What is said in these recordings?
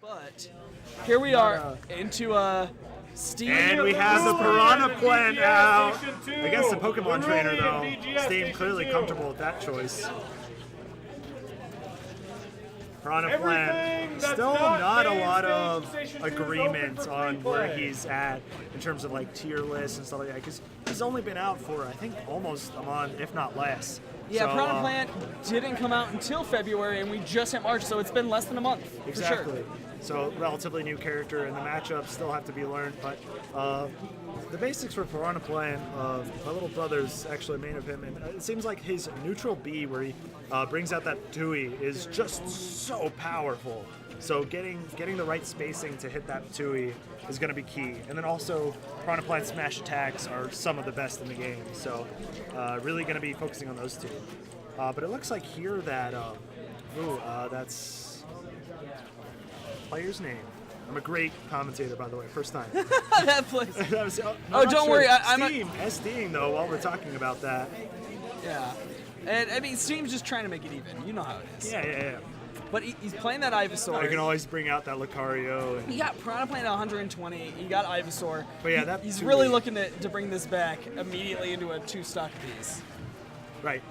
But here we are into Steam. And we have the Piranha Plant out against the Pokemon trainer, though. Steam clearly comfortable with that choice. Piranha Plant, still not a lot of agreement on where he's at in terms of like tier lists and stuff like that, because he's only been out for, I think, almost a month, if not less. Yeah, so, Piranha Plant didn't come out until February, and we just hit March, so it's been less than a month. Exactly. For sure. So relatively new character, and the matchups still have to be learned. But the basics for Piranha Plant, my little brother's actually made of him, and it seems like his neutral B, where he brings out that Tui, is just so powerful. So getting the right spacing to hit that Tui is going to be key. And then also, Piranha Plant smash attacks are some of the best in the game. So really going to be focusing on those two. But it looks like here that, that's player's name. I'm a great commentator, by the way, first time. That place. Oh, don't worry. I'm SDing, though, while we're talking about that. Yeah. And, I mean, Steam's just trying to make it even. You know how it is. Yeah. But he's playing that Ivysaur. You can always bring out that Lucario. And he got Piranha Plant at 120. He got Ivysaur. But yeah, he's really looking to bring this back immediately into a two-stock piece. Right.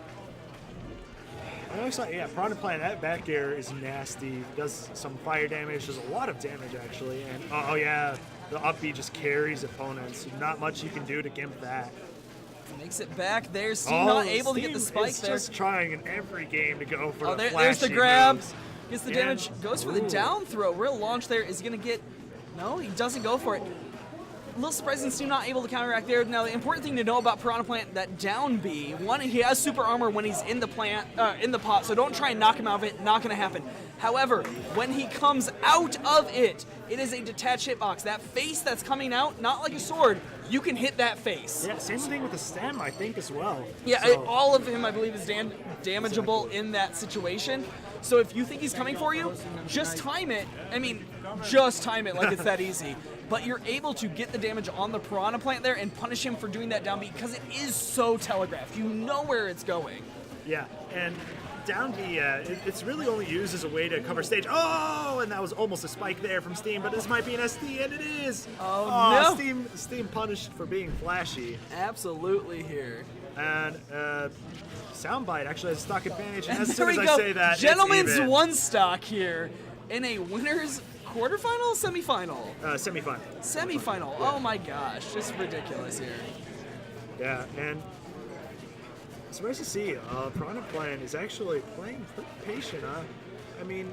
It looks like, yeah, Piranha Plant, that back air is nasty. Does some fire damage. Does a lot of damage, actually. And, oh yeah, the up B just carries opponents. Not much you can do to gimp that. Makes it back there. Steam not able to get the spike there. Just trying in every game to go for the flashy there's the grab. moves. Gets the damage. Goes for the down throw. Real launch there. Is he going to get... No, he doesn't go for it. A little surprising Steam not able to counteract there. Now, the important thing to know about Piranha Plant, that down B, one, he has super armor when he's in the pot, so don't try and knock him out of it. Not going to happen. However, when he comes out of it, it is a detached hitbox. That face that's coming out, not like a sword, you can hit that face. Yeah, same thing with the stem, I think, as well. Yeah, so. all of him, I believe, is damageable in that situation. So if you think he's coming for you, just time it. I mean, just time it like it's that easy. But you're able to get the damage on the Piranha Plant there and punish him for doing that down B because it is so telegraphed. You know where it's going. Yeah, and down B, it's really only used as a way to cover stage. Oh, and that was almost a spike there from Steam, but this might be an SD, and it is. Oh no. Steam punished for being flashy. Absolutely here. And SmashDEN actually has stock advantage, and as there soon as we I go. say that, Gentlemen's it's even. one stock here in a winner's quarterfinal, semifinal. Semifinal. Semifinal. Yeah. Oh my gosh, just ridiculous here. Yeah, and it's nice to see. Piranha Plant is actually playing pretty patient. I mean,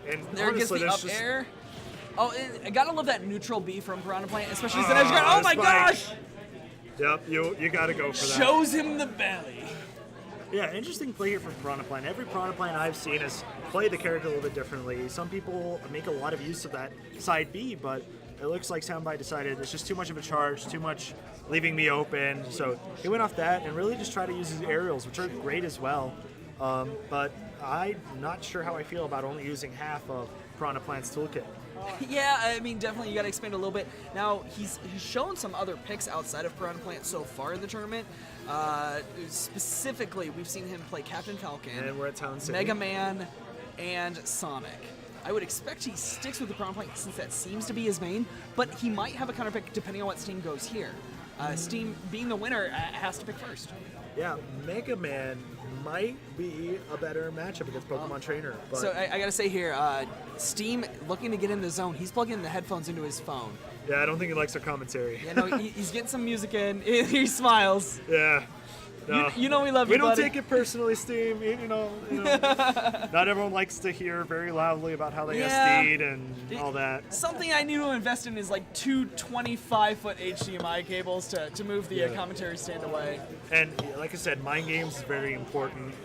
and there honestly, gets the up air. Oh, I gotta love that neutral B from Piranha Plant, especially as an edge guard. Oh my gosh! Yep, you gotta go for that. Shows him the belly. Yeah, interesting play here from Piranha Plant. Every Piranha Plant I've seen has played the character a little bit differently. Some people make a lot of use of that side B, but it looks like SmashDEN decided it's just too much of a charge, too much leaving me open. So he went off that and really just tried to use his aerials, which are great as well. But I'm not sure how I feel about only using half of Piranha Plant's toolkit. Yeah, I mean, definitely you got to expand a little bit. Now, he's shown some other picks outside of Piranha Plant so far in the tournament. Specifically, we've seen him play Captain Falcon, and we're at Town City. Mega Man, and Sonic. I would expect he sticks with the Piranha Plant since that seems to be his main, but he might have a counter pick depending on what Steam goes here. Steam, being the winner, has to pick first. Yeah, Mega Man might be a better matchup against Pokemon Trainer. But so I gotta say here, Steam looking to get in the zone. He's plugging in the headphones into his phone. Yeah, I don't think he likes our commentary. Yeah, no, he's getting some music in. He smiles. Yeah. No. You know we love you, We don't buddy. take it personally, Steam. You know, not everyone likes to hear very loudly about how they SD'd and all that. Something I need to invest in is like two 25-foot HDMI cables to move the commentary stand away. And like I said, mind games is very important.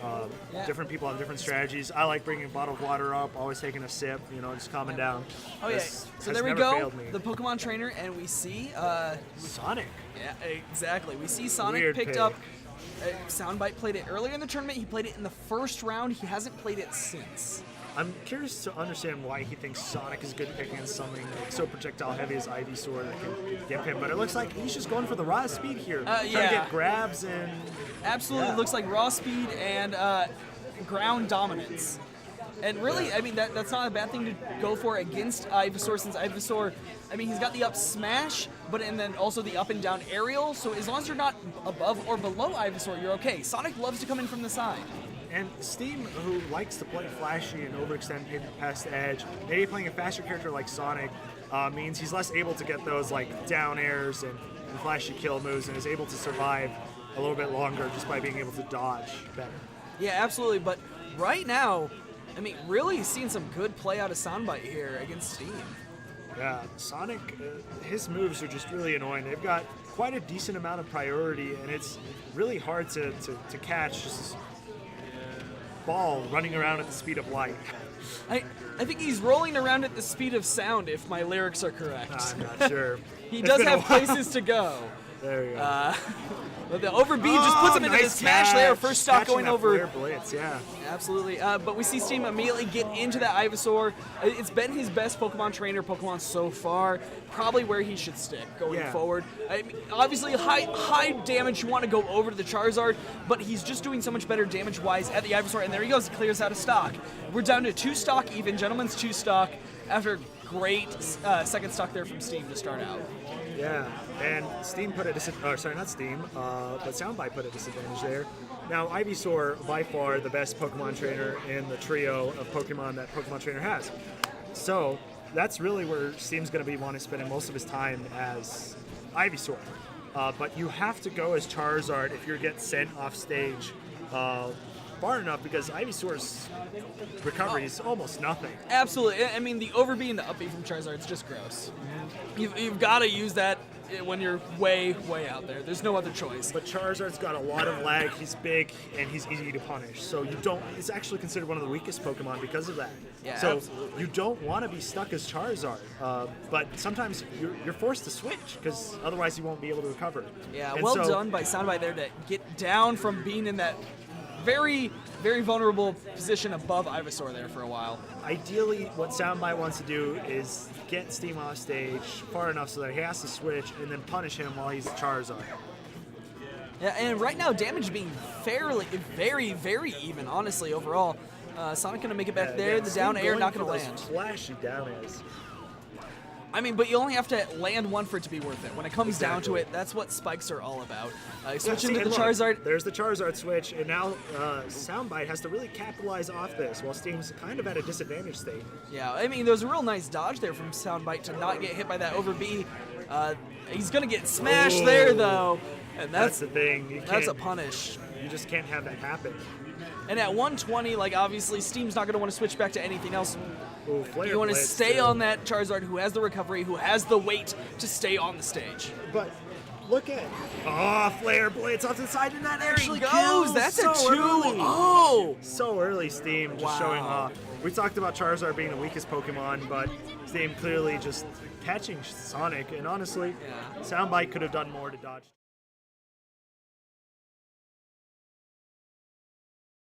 Different people have different strategies. I like bringing a bottle of water up, always taking a sip, just calming down. Oh yeah. So there we go, the Pokemon Trainer, and we see Sonic. Yeah, exactly. We see Sonic Weird picked pick. up. SmashDEN played it earlier in the tournament. He played it in the first round. He hasn't played it since. I'm curious to understand why he thinks Sonic is good at picking something like so projectile heavy as Ivysaur that can get him. But it looks like he's just going for the raw speed here. Trying to get grabs and... Absolutely looks like raw speed and ground dominance. And really, I mean, that's not a bad thing to go for against Ivysaur, since Ivysaur, I mean, he's got the up smash, and then also the up and down aerial, so as long as you're not above or below Ivysaur, you're okay. Sonic loves to come in from the side. And Steam, who likes to play flashy and overextend past the edge, maybe playing a faster character like Sonic means he's less able to get those like down airs and flashy kill moves, and is able to survive a little bit longer just by being able to dodge better. Yeah, absolutely. But right now, I mean, really seeing some good play out of SmashDEN here against Steam. Yeah, Sonic, his moves are just really annoying. They've got quite a decent amount of priority, and it's really hard to catch just this ball running around at the speed of light. I think he's rolling around at the speed of sound, if my lyrics are correct. I'm not sure. He does have places to go. There you go. But the over B just puts him into the smash there. First stock going over. Blitz, yeah. Absolutely. But we see Steam immediately get into that Ivysaur. It's been his best Pokemon trainer Pokemon so far. Probably where he should stick going forward. I mean, obviously, high damage. You want to go over to the Charizard, but he's just doing so much better damage-wise at the Ivysaur. And there he goes. He clears out of stock. We're down to 2 stock even. Gentleman's 2 stock after great second stock there from Steam to start out. Yeah, and Steam put a disadvantage, sorry, not Steam, but SmashDEN put a disadvantage there. Now, Ivysaur, by far the best Pokemon trainer in the trio of Pokemon that Pokemon Trainer has. So, that's really where Steam's going to be wanting to spend most of his time as Ivysaur. But you have to go as Charizard if you get sent off stage far enough, because Ivysaur's recovery is almost nothing. Absolutely. I mean, the over B and the up B from Charizard is just gross. You've got to use that when you're way out there. There's no other choice. But Charizard's got a lot of lag. He's big and he's easy to punish. So it's actually considered one of the weakest Pokemon because of that. Yeah, so absolutely. You don't want to be stuck as Charizard. But sometimes you're forced to switch, because otherwise you won't be able to recover. Yeah, and well done by SmashDEN there to get down from being in that very vulnerable position above Ivysaur there for a while. Ideally, what SmashDEN wants to do is get Steam off stage far enough so that he has to switch and then punish him while he's Charizard. Yeah, and right now damage being very even, honestly, overall. Sonic gonna make it back there. The down air not gonna land. Flashy down airs. I mean, but you only have to land one for it to be worth it. When it comes down to it, that's what spikes are all about. Switching to the Charizard. There's the Charizard switch, and now SmashDEN has to really capitalize off this, while Steam's kind of at a disadvantage state. Yeah, I mean, there was a real nice dodge there from SmashDEN to not get hit by that over B. He's going to get smashed there, though. And that's the thing. That's a punish. You just can't have that happen. And at 120, like, obviously, Steam's not going to want to switch back to anything else. Ooh, you want to stay on that Charizard who has the recovery, who has the weight to stay on the stage. But look at Flare Blitz off to the side, and that actually goes. kills. That's so a 2. Early. Oh! So early, Steam just showing off. We talked about Charizard being the weakest Pokemon, but Steam clearly just catching Sonic, and honestly, SmashDEN could have done more to dodge.